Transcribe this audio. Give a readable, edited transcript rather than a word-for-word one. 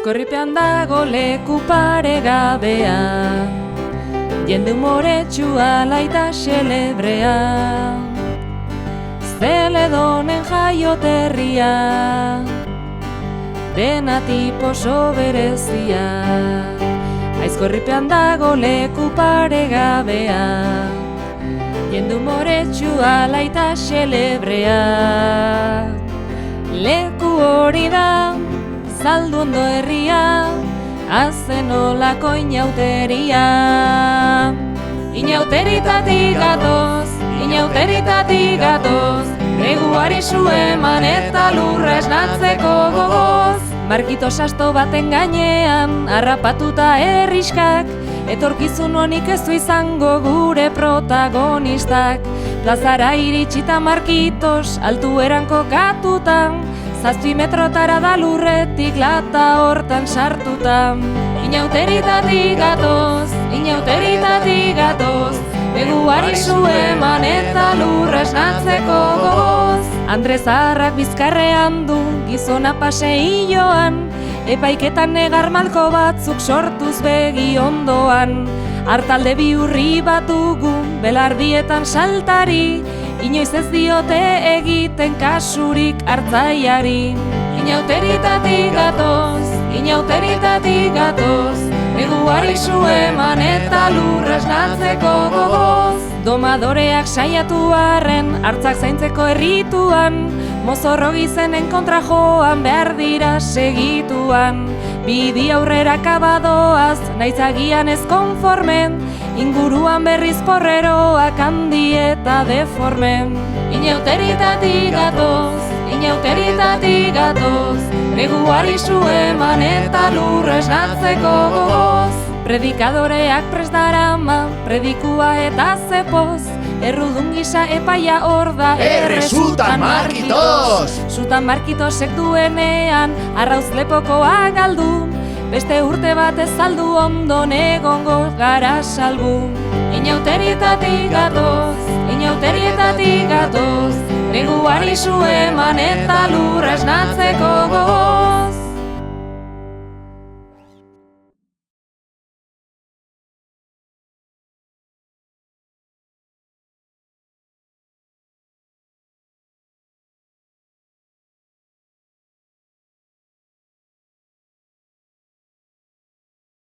Aizkorripean dago leku paregabea, jende humoretsua laita xelebrea, Zeledonen jaioterria, dena tipo soberezia. Aizkorripean dago leku paregabea, jende humoretsua laita xelebrea. Leku hori da, Zaldu ondo herria, azenolako inauteria. Inauteritatik gatoz, neguari su eman eta lurra esnatzeko gogoz. Markito sasto baten gainean, harrapatuta herriskak, etorkizun honik ez du izango gure protagonistak. Plazara iritsita Markitos, altueran kokatuta, 7 metrotara da lurretik lata hortan sartuta. Inauteritatik gatoz, neguari su eman eta lurra esnatzeko gogoz. Andre zaharrak bizkarrean du, gizona paseilloan, epaiketan negar malko batzuk sortuz begi ondoan. Artalde bihurri bat dugu, belardietan saltari, inoiz ez diote egiten kasurik hartzaiari. Inauteritatik gatoz, neguari su eman eta lurra esnatzeko gogoz. Domadoreak saiatu arren, hartzak zaintzeko errituan, mozorro gizenen kontra joan behar dira segituan. Bidi aurrera kabadoaz, naiz agian ez konformen, inguruan berriz porreroak handi eta deformen. Inauteritatik gatoz, neguari su eman eta lurra esnatzeko gogoz. Predikadoreak prest darama, predikua eta zepoz, errudun gisa epaia hor da Sutan Markitos! Sutan Markitosek duenean, arrauz lepokoa galdu, beste urte bat ez saldu ondo egongo gara salbu. Inauteritatik gatoz, neguari su eman eta lurra esnatzeko gogoz.